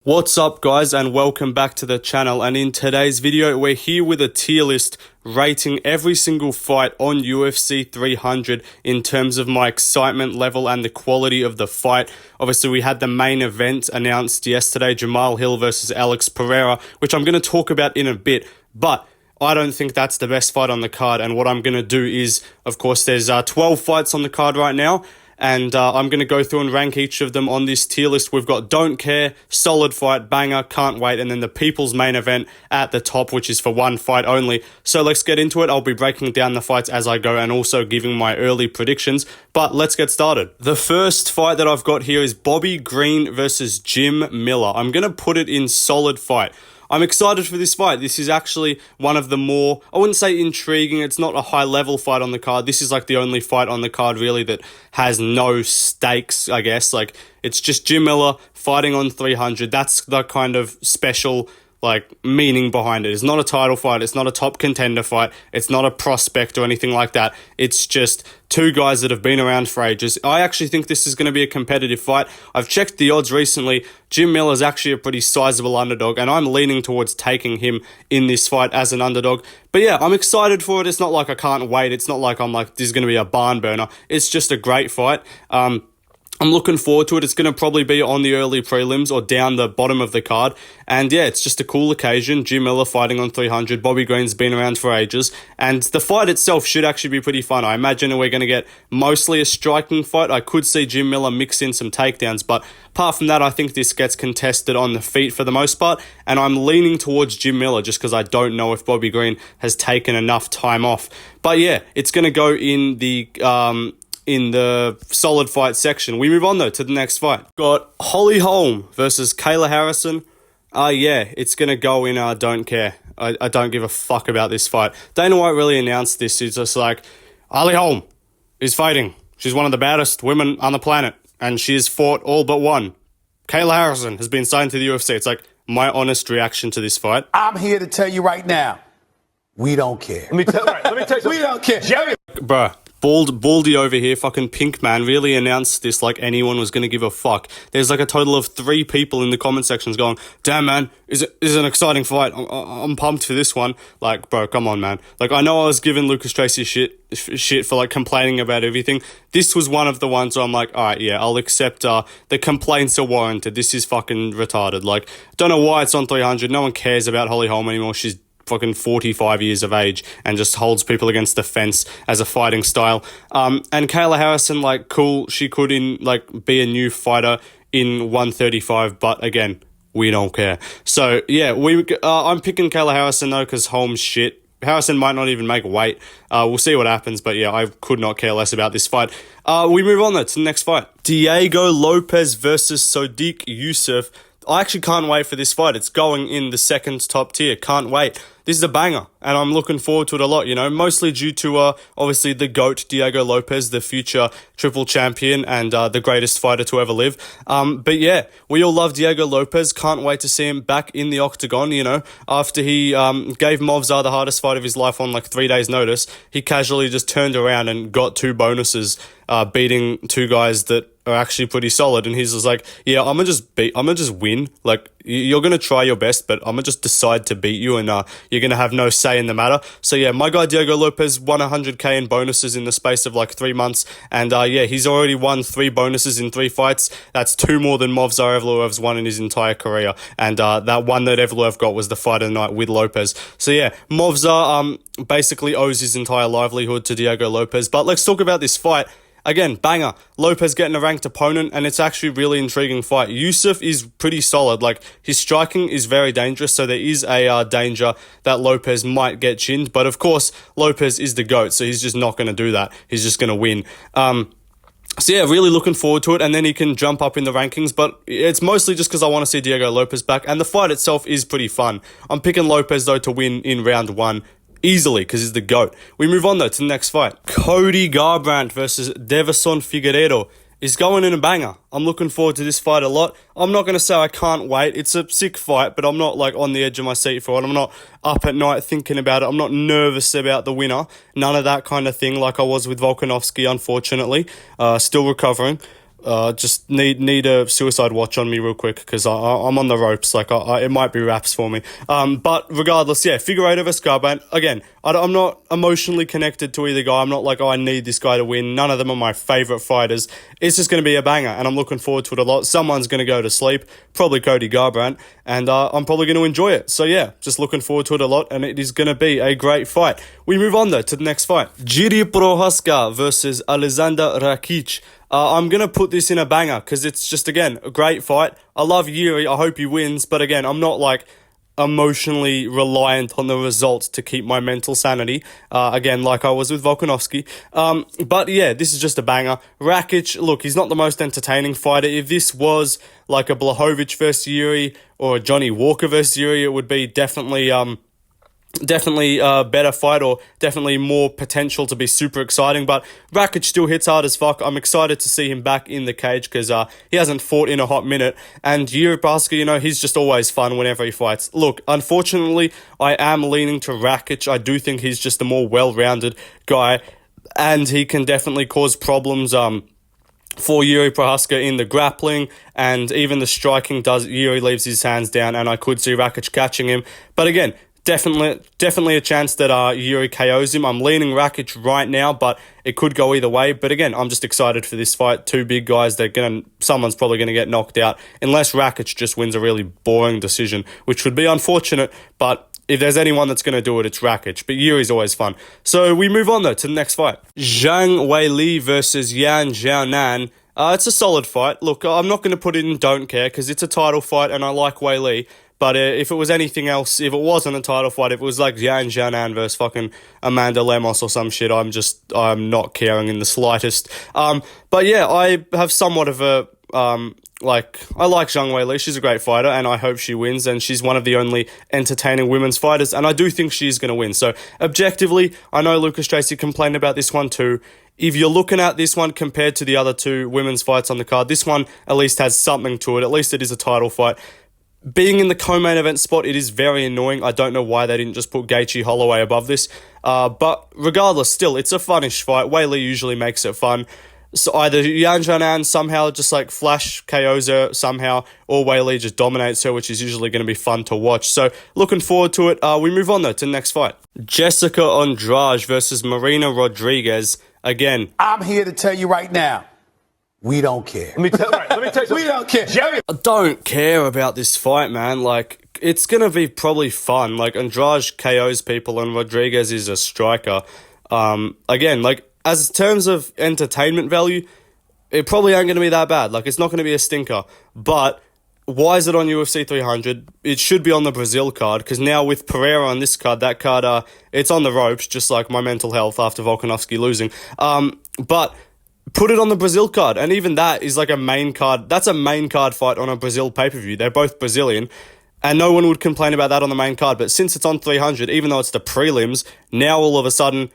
What's up guys, and welcome back to the channel. And in today's video we're here with a tier list rating every single fight on UFC 300 in terms of my excitement level and the quality of the fight. Obviously we had the main event announced yesterday, Jamahal Hill versus Alex Pereira, which I'm going to talk about in a bit, but I don't think that's the best fight on the card. And what I'm going to do is, of course, there's 12 fights on the card right now. And I'm going to go through and rank each of them on this tier list. We've got Don't Care, Solid Fight, Banger, Can't Wait, and then the People's Main Event at the top, which is for one fight only. So let's get into it. I'll be breaking down the fights as I go and also giving my early predictions. But let's get started. The first fight that I've got here is Bobby Green versus Jim Miller. I'm going to put it in Solid Fight. I'm excited for this fight. This is actually one of the more, I wouldn't say intriguing, it's not a high-level fight on the card. This is like the only fight on the card really that has no stakes, I guess. Like, it's just Jim Miller fighting on 300. That's the kind of special meaning behind it. It's not a title fight. It's not a top contender fight. It's not a prospect or anything like that. It's just two guys that have been around for ages. I actually think this is going to be a competitive fight. I've checked the odds recently. Jim Miller is actually a pretty sizable underdog, and I'm leaning towards taking him in this fight as an underdog. But yeah, I'm excited for it. It's not like I can't wait. It's not like I'm like, this is going to be a barn burner. It's just a great fight. I'm looking forward to it. It's going to probably be on the early prelims or down the bottom of the card. And yeah, it's just a cool occasion. Jim Miller fighting on 300. Bobby Green's been around for ages. And the fight itself should actually be pretty fun. I imagine we're going to get mostly a striking fight. I could see Jim Miller mix in some takedowns. But apart from that, I think this gets contested on the feet for the most part. And I'm leaning towards Jim Miller just because I don't know if Bobby Green has taken enough time off. But yeah, it's going to go in the solid fight section. We move on though to the next fight. Got Holm versus Kayla Harrison. Yeah, it's gonna go in Don't Care. I don't give a fuck about this fight. Dana White really announced this. It's just like, Holm is fighting. She's one of the baddest women on the planet, and she has fought all but one. Kayla Harrison has been signed to the UFC. It's like my honest reaction to this fight. I'm here to tell you right now, we don't care. Let me tell you We don't care. Jerry. Bruh. Baldy over here, fucking Pink Man, really announced this like anyone was going to give a fuck. There's like a total of 3 people in the comment sections going, damn man, is an exciting fight. I'm pumped for this one. Like, bro, come on, man. Like, I know I was giving Lucas Tracy shit for like complaining about everything. This was one of the ones where I'm like, all right, yeah, I'll accept the complaints are warranted. This is fucking retarded. Like, don't know why it's on 300. No one cares about Holly Holm anymore. She's fucking 45 years of age and just holds people against the fence as a fighting style. And Kayla Harrison, like, cool, she could be a new fighter in 135, but again, we don't care. So yeah, I'm picking Kayla Harrison though because Holm's shit. Harrison might not even make weight. We'll see what happens, but yeah, I could not care less about this fight. We move on though to the next fight. Diego Lopez versus Sodiq Yousef. I actually can't wait for this fight. It's going in the second top tier. Can't wait. This is a banger, and I'm looking forward to it a lot, you know, mostly due to, obviously, the GOAT, Diego Lopez, the future triple champion and the greatest fighter to ever live. But yeah, we all love Diego Lopez. Can't wait to see him back in the octagon, you know, after he gave Movzar the hardest fight of his life on like 3 days' notice. He casually just turned around and got 2 bonuses, beating 2 guys that are actually pretty solid, and he's just like, yeah, I'm gonna just win. Like, you're gonna try your best, but I'm gonna just decide to beat you, and you're gonna have no say in the matter. So yeah, my guy Diego Lopez won 100k in bonuses in the space of like 3 months, and yeah, he's already won 3 bonuses in 3 fights. That's 2 more than Movzar Evloev's won in his entire career, and that one that Evloev got was the fight of the night with Lopez. So yeah, Movzar basically owes his entire livelihood to Diego Lopez. But let's talk about this fight. Again, banger. Lopez getting a ranked opponent, and it's actually a really intriguing fight. Yousef is pretty solid. Like, his striking is very dangerous, so there is a danger that Lopez might get chinned. But of course, Lopez is the GOAT, so he's just not going to do that. He's just going to win. So yeah, really looking forward to it, and then he can jump up in the rankings, but it's mostly just because I want to see Diego Lopez back, and the fight itself is pretty fun. I'm picking Lopez, though, to win in round 1. Easily, because he's the GOAT. We move on, though, to the next fight. Cody Garbrandt versus Devison Figueiredo is going in a banger. I'm looking forward to this fight a lot. I'm not going to say I can't wait. It's a sick fight, but I'm not like on the edge of my seat for it. I'm not up at night thinking about it. I'm not nervous about the winner. None of that kind of thing like I was with Volkanovski, unfortunately. Still recovering. Just need a suicide watch on me real quick because I'm on the ropes. Like it might be wraps for me. But regardless, yeah, Figueiredo versus Garbrandt. Again, I'm not emotionally connected to either guy. I'm not like, oh, I need this guy to win. None of them are my favorite fighters. It's just going to be a banger, and I'm looking forward to it a lot. Someone's going to go to sleep, probably Cody Garbrandt, and I'm probably going to enjoy it. So yeah, just looking forward to it a lot, and it is going to be a great fight. We move on though to the next fight: Jiri Prohaska versus Alexander Rakic. I'm going to put this in a banger because it's just, again, a great fight. I love Yuri. I hope he wins. But again, I'm not like emotionally reliant on the results to keep my mental sanity. Again, like I was with Volkanovski. But yeah, this is just a banger. Rakic, look, he's not the most entertaining fighter. If this was like a Blachowicz versus Yuri or a Johnny Walker versus Yuri, it would be definitely a better fight, or definitely more potential to be super exciting. But Rakic still hits hard as fuck. I'm excited to see him back in the cage because he hasn't fought in a hot minute. And Jiri Prohaska, he's just always fun whenever he fights. Look, unfortunately, I am leaning to Rakic. I do think he's just a more well-rounded guy, and he can definitely cause problems for Jiri Prohaska in the grappling, and even the striking Jiri leaves his hands down, and I could see Rakic catching him. But again, Definitely a chance that Yuri KOs him. I'm leaning Rakic right now, but it could go either way. But again, I'm just excited for this fight. Two big guys. Someone's probably gonna get knocked out unless Rakic just wins a really boring decision, which would be unfortunate. But if there's anyone that's gonna do it, it's Rakic. But Yuri's always fun. So we move on though to the next fight: Jang Wai Lee versus Yan Xiaonan. It's a solid fight. Look, I'm not gonna put it in don't care because it's a title fight and I like Wai Lee. But if it was anything else, if it wasn't a title fight, if it was like Yan Xiaonan versus fucking Amanda Lemos or some shit, I'm not caring in the slightest. But yeah, I have somewhat of a, I like Jang Wai Lee. She's a great fighter, and I hope she wins, and she's one of the only entertaining women's fighters, and I do think she's going to win. So, objectively, I know Lucas Tracy complained about this one too. If you're looking at this one compared to the other two women's fights on the card, this one at least has something to it. At least it is a title fight. Being in the co-main event spot, it is very annoying. I don't know why they didn't just put Gaethje Holloway above this. But regardless, still, it's a funnish fight. Wai Lee usually makes it fun. So either Yan Xiaonan somehow just like flash KOs her somehow, or Wai Lee just dominates her, which is usually going to be fun to watch. So looking forward to it. We move on though to the next fight: Jessica Andrade versus Marina Rodriguez. Again, I'm here to tell you right now, we don't care. Let me tell you. We don't care. I don't care about this fight, man. Like, it's going to be probably fun. Like, Andrade KOs people and Rodriguez is a striker. Again, like, as terms of entertainment value, it probably ain't going to be that bad. Like, it's not going to be a stinker. But why is it on UFC 300? It should be on the Brazil card, because now with Pereira on this card, that card, it's on the ropes, just like my mental health after Volkanovski losing. But put it on the Brazil card, and even that is like a main card. That's a main card fight on a Brazil pay-per-view. They're both Brazilian, and no one would complain about that on the main card. But since it's on 300, even though it's the prelims, now all of a sudden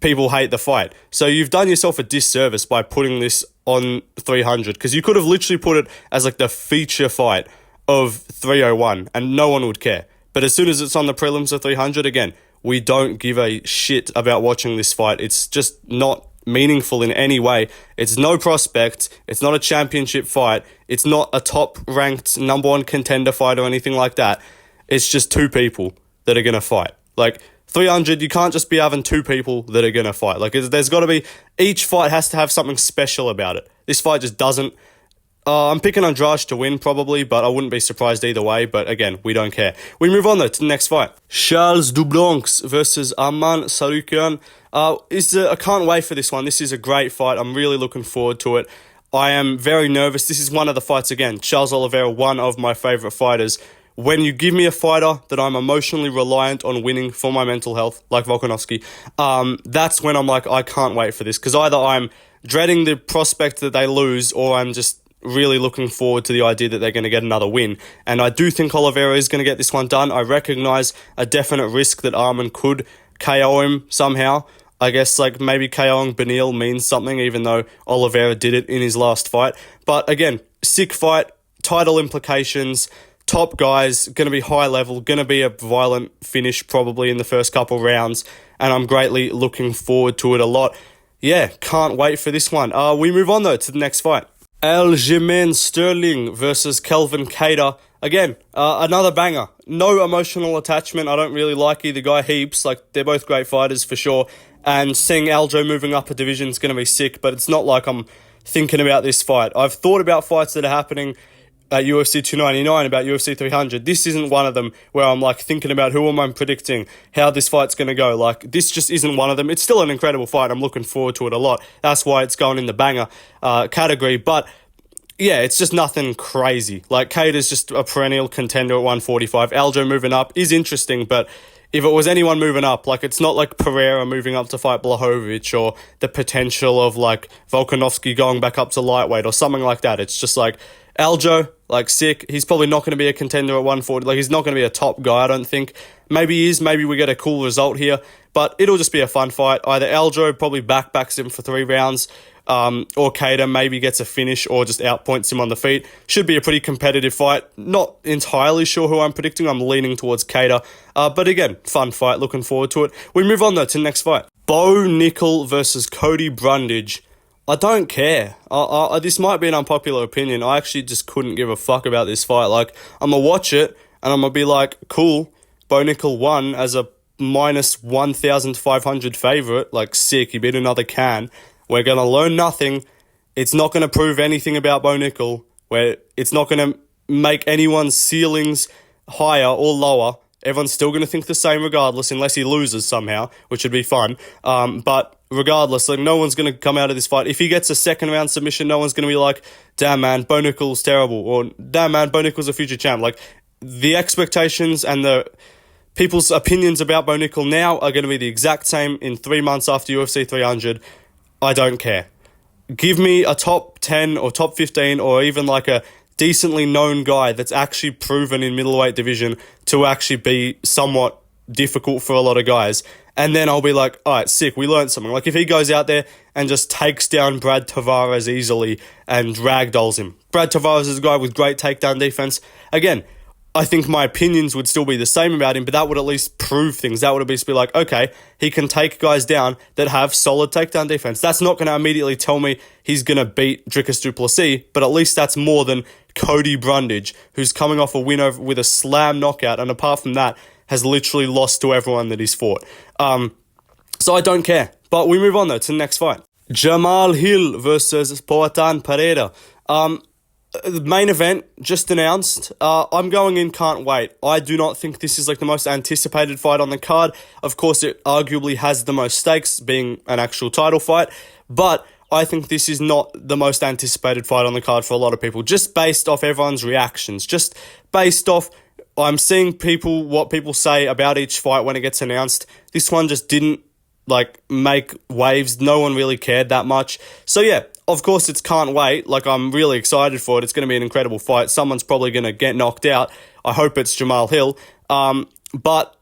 people hate the fight. So you've done yourself a disservice by putting this on 300, because you could have literally put it as like the feature fight of 301 and no one would care. But as soon as it's on the prelims of 300, again, we don't give a shit about watching this fight. It's just not meaningful in any way. It's no prospect. It's not a championship fight. It's not a top-ranked number one contender fight or anything like that. It's just two people that are going to fight. Like, 300, you can't just be having two people that are going to fight. Like, there's got to be, each fight has to have something special about it. This fight just doesn't. I'm picking Andrade to win probably, but I wouldn't be surprised either way. But again, we don't care. We move on though to the next fight: Charles Dublancs versus Aman Sarukian. I can't wait for this one. This is a great fight. I'm really looking forward to it. I am very nervous. This is one of the fights again. Charles Oliveira, one of my favorite fighters. When you give me a fighter that I'm emotionally reliant on winning for my mental health, like Volkanovski, that's when I'm like, I can't wait for this, because either I'm dreading the prospect that they lose, or I'm just really looking forward to the idea that they're going to get another win. And I do think Oliveira is going to get this one done. I recognize a definite risk that Aman could KO him somehow. I guess like maybe KOing Beneil means something, even though Oliveira did it in his last fight. But again, sick fight, title implications, top guys, going to be high level, going to be a violent finish probably in the first couple rounds. And I'm greatly looking forward to it a lot. Yeah, can't wait for this one. We move on though to the next fight: Aljamain Sterling versus Kelvin Cada. Again, another banger. No emotional attachment. I don't really like either guy heaps. Like, they're both great fighters for sure. And seeing Aljo moving up a division is going to be sick, but it's not like I'm thinking about this fight. I've thought about fights that are happening at UFC 299, about UFC 300. This isn't one of them where I'm like thinking about who am I predicting, how this fight's going to go. Like, this just isn't one of them. It's still an incredible fight. I'm looking forward to it a lot. That's why it's going in the banger category. But yeah, it's just nothing crazy. Like, Cada's just a perennial contender at 145. Aljo moving up is interesting, but if it was anyone moving up, like, it's not like Pereira moving up to fight Blachowicz or the potential of, like, Volkanovski going back up to lightweight or something like that. It's just like, Aljo, like, sick. He's probably not going to be a contender at 140. Like, he's not going to be a top guy, I don't think. Maybe he is. Maybe we get a cool result here. But it'll just be a fun fight. Either Aljo probably backbacks him for 3 rounds, or Cada maybe gets a finish or just outpoints him on the feet. Should be a pretty competitive fight. Not entirely sure who I'm predicting. I'm leaning towards Cada. But again, fun fight. Looking forward to it. We move on, though, to the next fight. Bo Nickel versus Cody Brundage. I don't care. This might be an unpopular opinion. I actually just couldn't give a fuck about this fight. Like, I'm going to watch it, and I'm going to be like, cool, Bo Nickel won as a minus 1,500 favourite. Like, sick, he beat another can. We're going to learn nothing. It's not going to prove anything about Bo Nickel. It's not going to make anyone's ceilings higher or lower. Everyone's still going to think the same regardless, unless he loses somehow, which would be fun. But regardless, like, no one's going to come out of this fight. If he gets a second round submission, no one's going to be like, damn man, Bo Nickel's terrible, or damn man, Bo Nickel's a future champ. Like, the expectations and the people's opinions about Bo Nickel now are going to be the exact same in 3 months after UFC 300. I don't care. Give me a top 10 or top 15 or even like a decently known guy that's actually proven in middleweight division to actually be somewhat difficult for a lot of guys. And then I'll be like, all right, sick, we learned something. Like, if he goes out there and just takes down Brad Tavares easily and ragdolls him. Brad Tavares is a guy with great takedown defense. Again, I think my opinions would still be the same about him, but that would at least prove things. That would at least be like, okay, he can take guys down that have solid takedown defense. That's not going to immediately tell me he's going to beat Dricus du Plessis, but at least that's more than Cody Brundage, who's coming off a win over with a slam knockout, and apart from that, has literally lost to everyone that he's fought. So I don't care. But we move on, though, to the next fight. Jamal Hill versus Poatan Pereira. The main event just announced. I'm going in, can't wait. I do not think this is like the most anticipated fight on the card. Of course, it arguably has the most stakes, being an actual title fight, but I think this is not the most anticipated fight on the card for a lot of people, just based off everyone's reactions, just based off I'm seeing what people say about each fight when it gets announced. This one just didn't like make waves. No one really cared that much. So yeah, of course it's can't wait. Like, I'm really excited for it. It's going to be an incredible fight. Someone's probably going to get knocked out. I hope it's Jamal Hill. But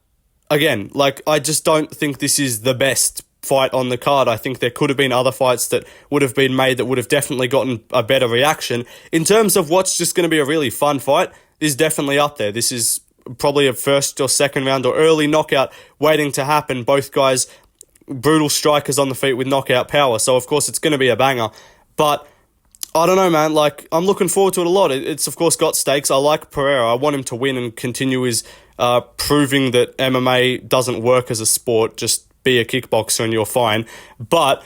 again, like, I just don't think this is the best fight on the card. I think there could have been other fights that would have been made that would have definitely gotten a better reaction. In terms of what's just going to be a really fun fight, this is definitely up there. This is probably a first or second round or early knockout waiting to happen. Both guys, brutal strikers on the feet with knockout power. So, of course, it's going to be a banger. But I don't know, man. Like, I'm looking forward to it a lot. It's, of course, got stakes. I like Pereira. I want him to win and continue his proving that MMA doesn't work as a sport. Just be a kickboxer and you're fine. But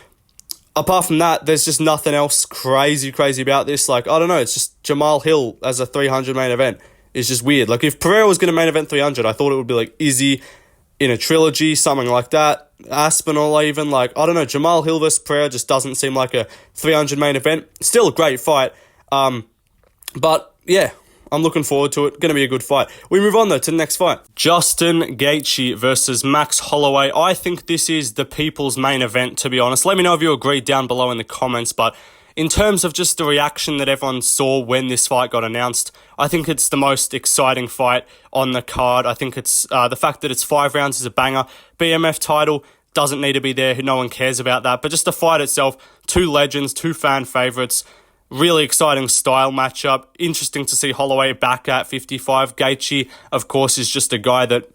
apart from that, there's just nothing else crazy about this. Like, I don't know. It's just Jamal Hill as a 300 main event is just weird. Like, if Pereira was going to main event 300, I thought it would be like Izzy in a trilogy, something like that. Aspinall even. Like, I don't know. Jamal Hill versus Pereira just doesn't seem like a 300 main event. Still a great fight. But yeah, I'm looking forward to it. Going to be a good fight. We move on, though, to the next fight. Justin Gaethje versus Max Holloway. I think this is the people's main event, to be honest. Let me know if you agree down below in the comments. But in terms of just the reaction that everyone saw when this fight got announced, I think it's the most exciting fight on the card. I think it's the fact that it's 5 rounds is a banger. BMF title doesn't need to be there. No one cares about that. But just the fight itself, 2 legends, 2 fan favourites. Really exciting style matchup. Interesting to see Holloway back at 55. Gaethje, of course, is just a guy that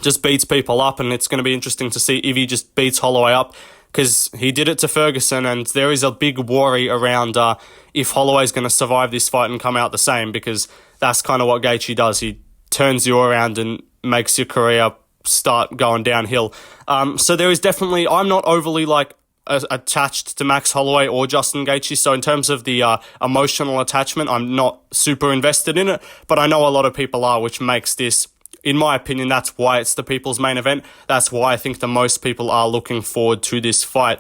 just beats people up, and it's going to be interesting to see if he just beats Holloway up because he did it to Ferguson, and there is a big worry around if Holloway's going to survive this fight and come out the same, because that's kind of what Gaethje does. He turns you around and makes your career start going downhill. So there is definitely, I'm not overly attached to Max Holloway or Justin Gaethje, so in terms of the emotional attachment, I'm not super invested in it, but I know a lot of people are, which makes this, in my opinion, that's why it's the people's main event. That's why I think the most people are looking forward to this fight.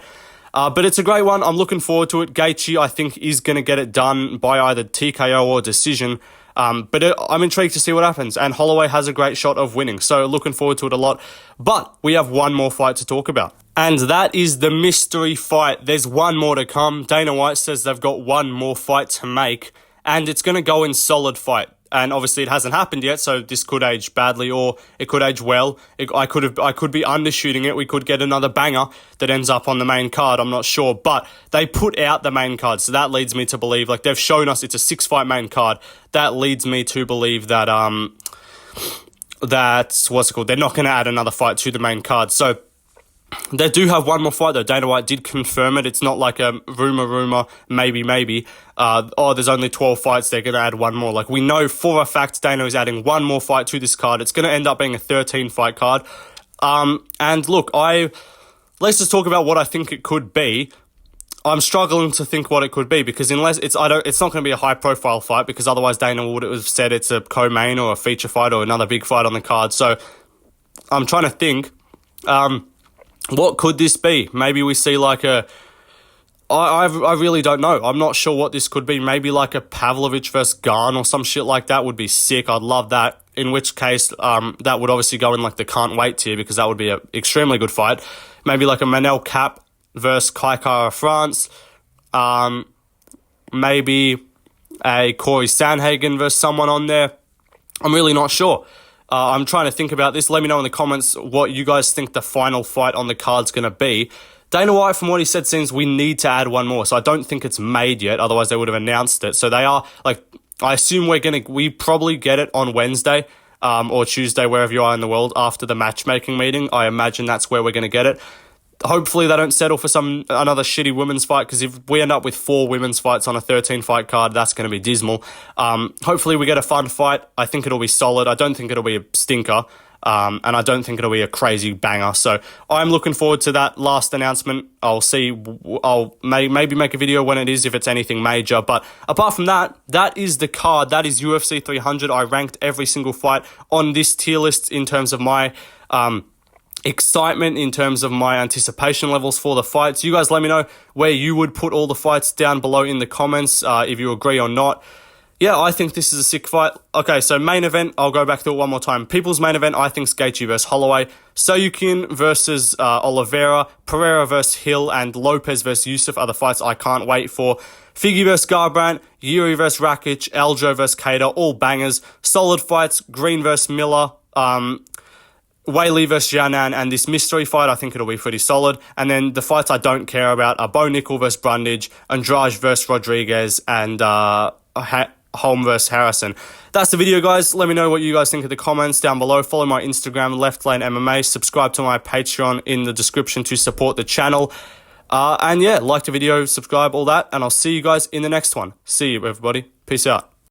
But it's a great one. I'm looking forward to it. Gaethje, I think, is going to get it done by either TKO or decision. But I'm intrigued to see what happens. And Holloway has a great shot of winning. So looking forward to it a lot. But we have one more fight to talk about. And that is the mystery fight. There's one more to come. Dana White says they've got one more fight to make. And it's going to go in solid fight. And obviously it hasn't happened yet, so this could age badly or it could age well. I could be undershooting it. We could get another banger that ends up on the main card. I'm not sure. But they put out the main card, so that leads me to believe, they've shown us it's a 6-fight main card. That leads me to believe that that's what's it called? They're not going to add another fight to the main card. So they do have one more fight, though. Dana White did confirm it. It's not like a rumor, maybe. There's only 12 fights, they're going to add one more. We know for a fact Dana is adding one more fight to this card. It's going to end up being a 13-fight card. And look, let's just talk about what I think it could be. I'm struggling to think what it could be, because it's not going to be a high-profile fight, because otherwise Dana would have said it's a co-main or a feature fight or another big fight on the card. So I'm trying to think. What could this be? Maybe we see I really don't know. I'm not sure what this could be. Maybe like a Pavlovich versus Garn or some shit like that would be sick. I'd love that. In which case, that would obviously go in the can't wait tier, because that would be an extremely good fight. Maybe like a Manel Cap versus Kai Kara France. Maybe a Corey Sandhagen versus someone on there. I'm really not sure. I'm trying to think about this. Let me know in the comments what you guys think the final fight on the card's going to be. Dana White, from what he said, seems we need to add one more. So I don't think it's made yet. Otherwise, they would have announced it. So they are, I assume we probably get it on Wednesday or Tuesday, wherever you are in the world, after the matchmaking meeting. I imagine that's where we're going to get it. Hopefully they don't settle for another shitty women's fight, because if we end up with 4 women's fights on a 13-fight card, that's going to be dismal. Hopefully we get a fun fight. I think it'll be solid. I don't think it'll be a stinker, and I don't think it'll be a crazy banger. So I'm looking forward to that last announcement. I'll see. I'll maybe make a video when it is, if it's anything major. But apart from that, that is the card. That is UFC 300. I ranked every single fight on this tier list in terms of my excitement, in terms of my anticipation levels for the fights. You guys let me know where you would put all the fights down below in the comments, if you agree or not. Yeah, I think this is a sick fight. Okay, so main event, I'll go back to it one more time. People's main event, I think, is Gaethje versus Holloway. Soyukin versus Oliveira. Pereira versus Hill. And Lopez versus Yousef are the fights I can't wait for. Figgy versus Garbrandt. Yuri versus Rakic. Aljo versus Cada. All bangers. Solid fights. Green versus Miller. Wai Lee versus Jianan, and this mystery fight, I think it'll be pretty solid. And then the fights I don't care about are Bo Nickel versus Brundage, Andrade versus Rodriguez, and Holm versus Harrison. That's the video, guys. Let me know what you guys think in the comments down below. Follow my Instagram, Left Lane MMA. Subscribe to my Patreon in the description to support the channel. And yeah, like the video, subscribe, all that. And I'll see you guys in the next one. See you, everybody. Peace out.